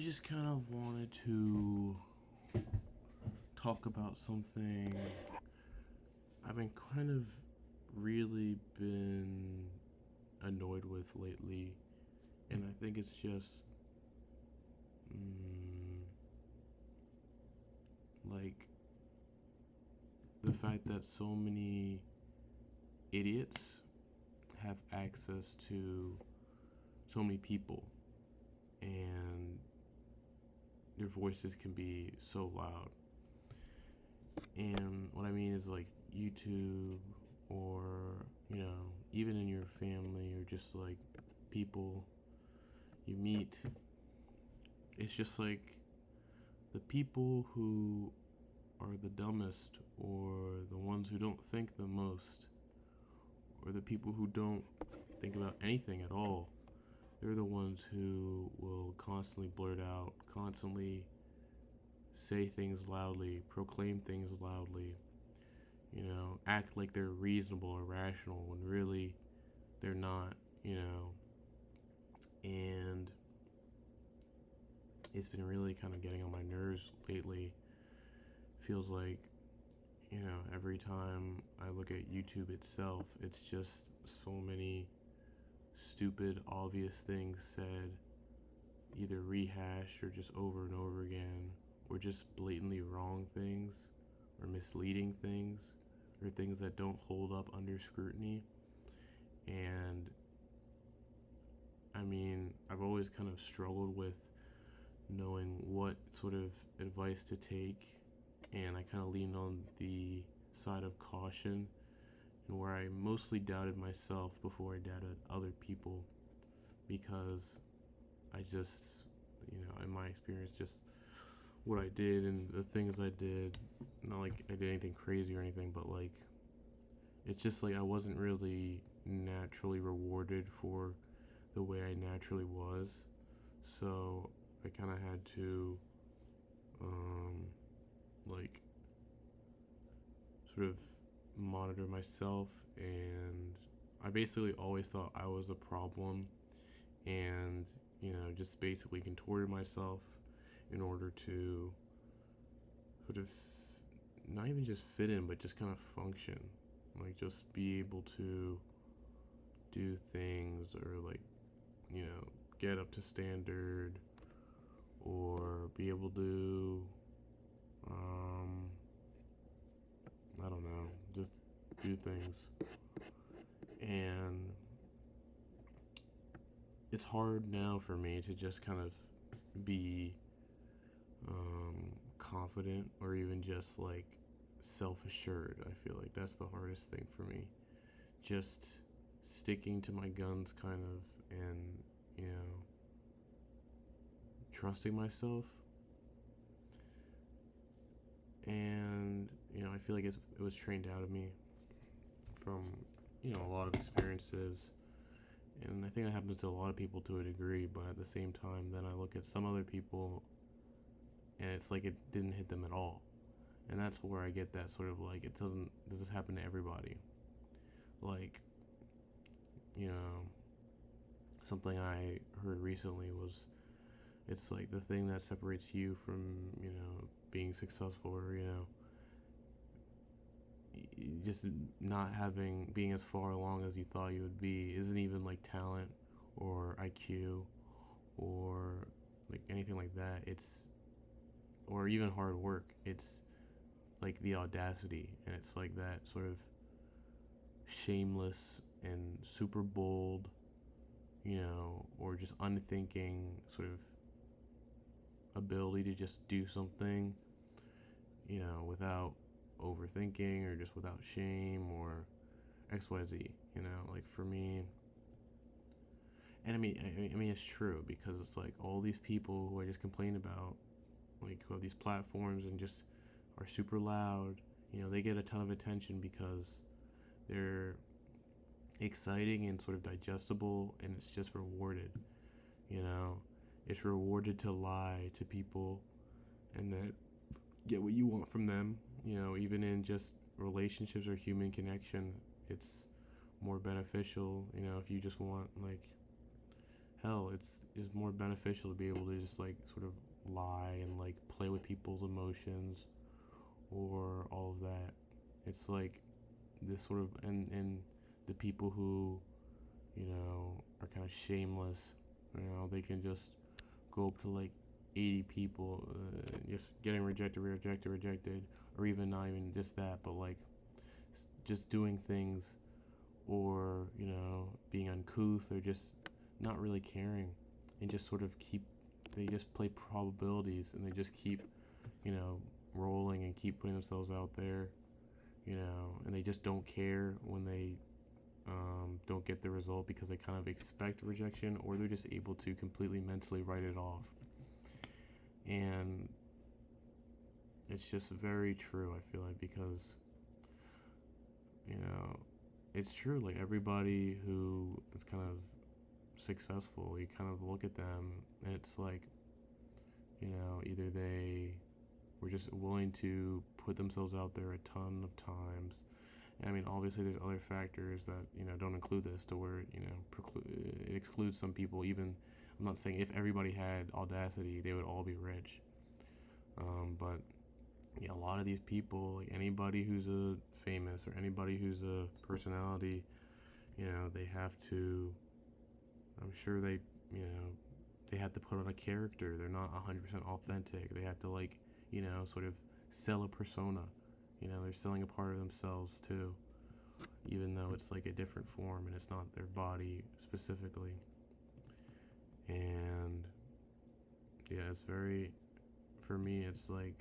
just kind of wanted to talk about something I've been kind of really been annoyed with lately, and I think it's just mm, like the fact that so many idiots have access to so many people, and their voices can be so loud. And what I mean is like YouTube, or, even in your family, or just like people you meet. It's just like the people who are the dumbest, or the ones who don't think the most, or the people who don't think about anything at all. They're the ones who will constantly blurt out, constantly say things loudly, proclaim things loudly, act like they're reasonable or rational when really they're not. And it's been really kind of getting on my nerves lately. Feels like, every time I look at YouTube itself, it's just so many stupid, obvious things said, either rehashed or just over and over again, or just blatantly wrong things, or misleading things, or things that don't hold up under scrutiny. And I mean, I've always kind of struggled with knowing what sort of advice to take, and I kind of leaned on the side of caution, and where I mostly doubted myself before I doubted other people, because I just, in my experience, just what I did and the things I did, not like I did anything crazy or anything, but like it's just like I wasn't really naturally rewarded for the way I naturally was. So I kind of had to, like, sort of monitor myself. And I basically always thought I was a problem, and, just basically contorted myself in order to sort of not even just fit in, but just kind of function. Like, just be able to do things, or like, get up to standard, or be able to, I don't know, just do things. And it's hard now for me to just kind of be confident, or even just like self assured. I feel like that's the hardest thing for me. Just sticking to my guns, kind of, and, you know, trusting myself. And, I feel like it was trained out of me from, a lot of experiences. And I think that happens to a lot of people to a degree, but at the same time, then I look at some other people and it's like it didn't hit them at all. And that's where I get that sort of like, does this happen to everybody? Like, you know, something I heard recently was, it's like the thing that separates you from, being successful, or, just not being as far along as you thought you would be, isn't even like talent or IQ or like anything like that. Or even hard work. It's like the audacity, and it's like that sort of shameless and super bold, or just unthinking sort of ability to just do something, without overthinking, or just without shame, or XYZ, like for me. And I mean, it's true, because it's like all these people who I just complained about, like, who have these platforms and just are super loud, they get a ton of attention because they're exciting and sort of digestible, and it's just rewarded, you know? It's rewarded to lie to people and then get what you want from them, even in just relationships or human connection. It's more beneficial, if you just want, like, hell, it's more beneficial to be able to just like sort of lie and like play with people's emotions or all of that. It's like this sort of and the people who, are kind of shameless. They can just go up to like 80 people, just getting rejected, or even not even just that, but like just doing things, or being uncouth, or just not really caring, and just sort of they just play probabilities, and they just keep you know rolling and keep putting themselves out there, and they just don't care when they don't get the result, because they kind of expect rejection, or they're just able to completely mentally write it off. And it's just very true, I feel like, because, you know, it's true. Like, everybody who is kind of successful, you kind of look at them, and it's like, either they were just willing to put themselves out there a ton of times. I mean, obviously, there's other factors that don't include this, to where it excludes some people. Even, I'm not saying if everybody had audacity, they would all be rich. But yeah, a lot of these people, like anybody who's a famous, or anybody who's a personality, they have to. I'm sure they have to put on a character. They're not 100% authentic. They have to sort of sell a persona. They're selling a part of themselves too, even though it's like a different form and it's not their body specifically. And yeah, it's very, for me, it's like,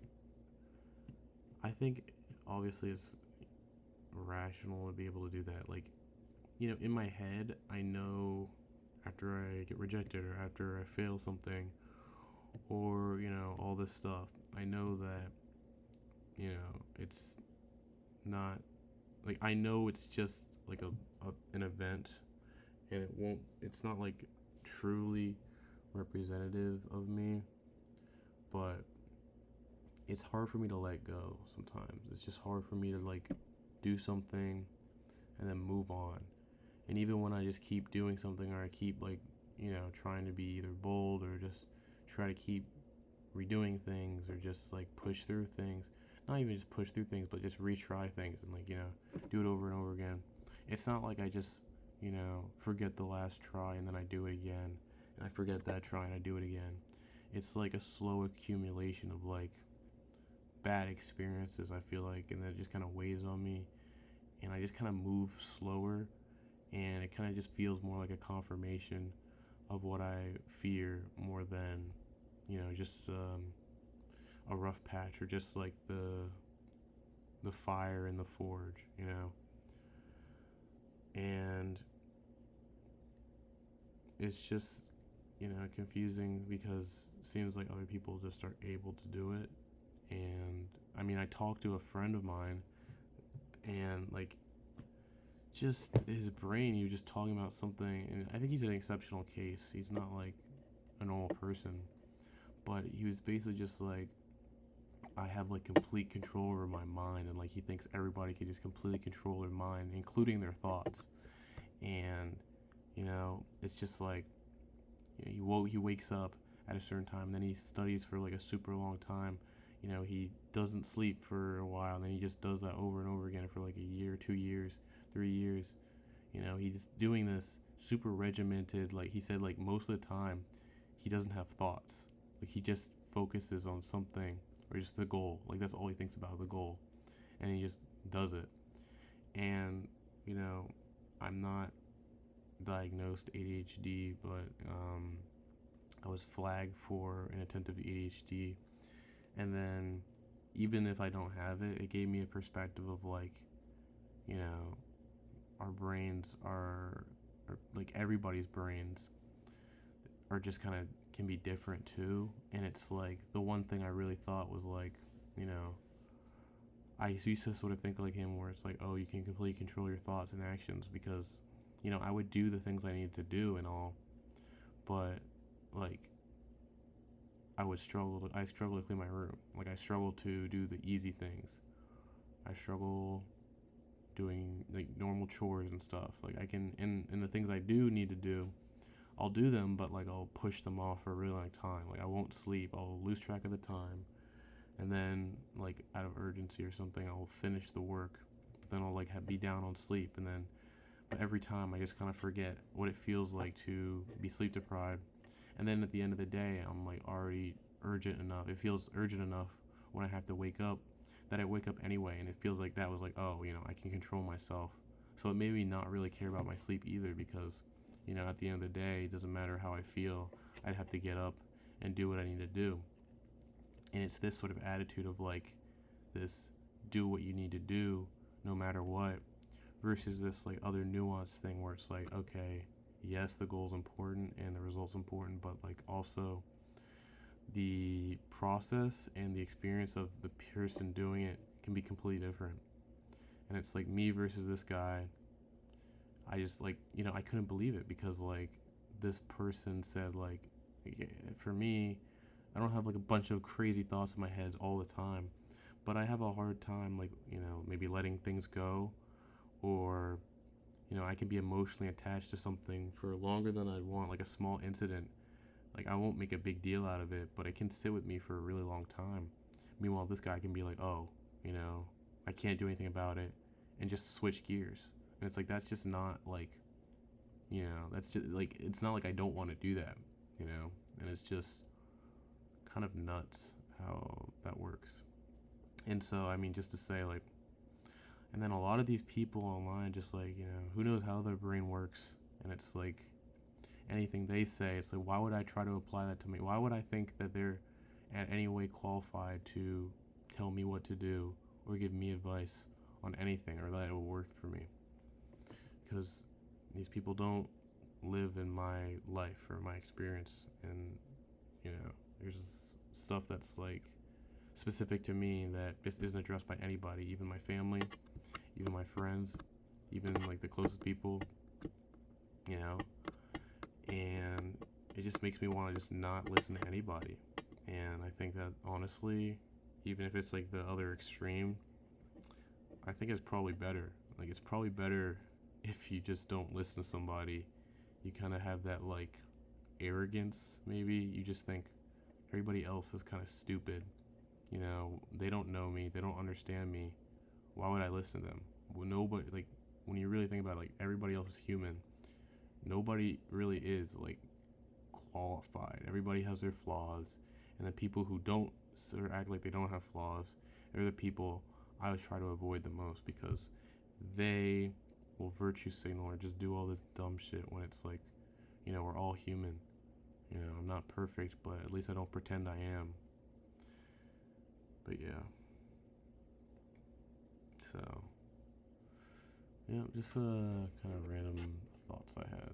I think obviously it's rational to be able to do that. Like, in my head, I know after I get rejected, or after I fail something, or, all this stuff, I know that, it's not, like, I know it's just like an event, and it's not like truly representative of me, but it's hard for me to let go sometimes. It's just hard for me to like do something and then move on. And even when I just keep doing something, or I keep like, trying to be either bold, or just try to keep redoing things, or just like push through things, not even just push through things, but just retry things, and like, do it over and over again. It's not like I just, forget the last try and then I do it again, and I forget that try and I do it again. It's like a slow accumulation of like bad experiences, I feel like, and that just kind of weighs on me, and I just kind of move slower, and it kind of just feels more like a confirmation of what I fear, more than just a rough patch, or just like the fire in the forge, and it's just confusing, because it seems like other people just are able to do it. And I mean, I talked to a friend of mine, and like, just his brain, he was just talking about something, and I think he's an exceptional case. He's not like a normal person, but he was basically just like, I have like complete control over my mind, and like he thinks everybody can just completely control their mind, including their thoughts. And it's just like, he wakes up at a certain time, and then he studies for like a super long time. He doesn't sleep for a while, and then he just does that over and over again for like a year, 2 years, 3 years. He's doing this super regimented. Like he said, like most of the time, he doesn't have thoughts. Like he just focuses on something, or just the goal. Like that's all he thinks about, the goal, and he just does it. And you know, I'm not diagnosed ADHD, but I was flagged for an attempt of ADHD, and then even if I don't have it, it gave me a perspective of like, you know, our brains are like everybody's brains are just kind of can be different too, and it's like the one thing I really thought was like, you know, I used to sort of think like him, where it's like, oh, you can completely control your thoughts and actions, because, I would do the things I needed to do and all, but like I struggle to clean my room. Like I struggle to do the easy things. I struggle doing like normal chores and stuff. Like I can, and the things I do need to do, I'll do them, but like I'll push them off for a really long time. Like I won't sleep. I'll lose track of the time, and then like out of urgency or something, I'll finish the work. But then I'll like be down on sleep, and then but every time I just kind of forget what it feels like to be sleep deprived. And then at the end of the day, I'm like already urgent enough. It feels urgent enough when I have to wake up that I wake up anyway, and it feels like that was like, oh, I can control myself. So it made me not really care about my sleep either because, at the end of the day, it doesn't matter how I feel. I'd have to get up and do what I need to do. And it's this sort of attitude of like this do what you need to do no matter what versus this like other nuanced thing where it's like, okay, yes, the goal's important and the result's important, but like also the process and the experience of the person doing it can be completely different. And it's like me versus this guy. I just like, I couldn't believe it because like this person said like, for me, I don't have like a bunch of crazy thoughts in my head all the time, but I have a hard time like, maybe letting things go, or I can be emotionally attached to something for longer than I'd want, like a small incident. Like I won't make a big deal out of it, but it can sit with me for a really long time. Meanwhile, this guy can be like, oh, I can't do anything about it, and just switch gears. And it's like that's just not like, that's just like it's not like I don't want to do that, and it's just kind of nuts how that works. And so I mean, just to say like, and then a lot of these people online just like, who knows how their brain works, and it's like anything they say, it's like, why would I try to apply that to me? Why would I think that they're in any way qualified to tell me what to do or give me advice on anything, or that it will work for me? Because these people don't live in my life or my experience, and there's stuff that's like specific to me that just isn't addressed by anybody, even my family, even my friends, even like the closest people, and it just makes me want to just not listen to anybody. And I think that honestly, even if it's like the other extreme, I think it's probably better. Like it's probably better if you just don't listen to somebody. You kind of have that like arrogance, maybe. You just think everybody else is kind of stupid. They don't know me, they don't understand me. Why would I listen to them? Well, nobody, like, when you really think about it, like, everybody else is human. Nobody really is, like, qualified. Everybody has their flaws. And the people who don't sort of act like they don't have flaws are the people I would try to avoid the most because they will virtue signal or just do all this dumb shit when it's like, we're all human. I'm not perfect, but at least I don't pretend I am. But yeah. So, yeah, just kind of random thoughts I had.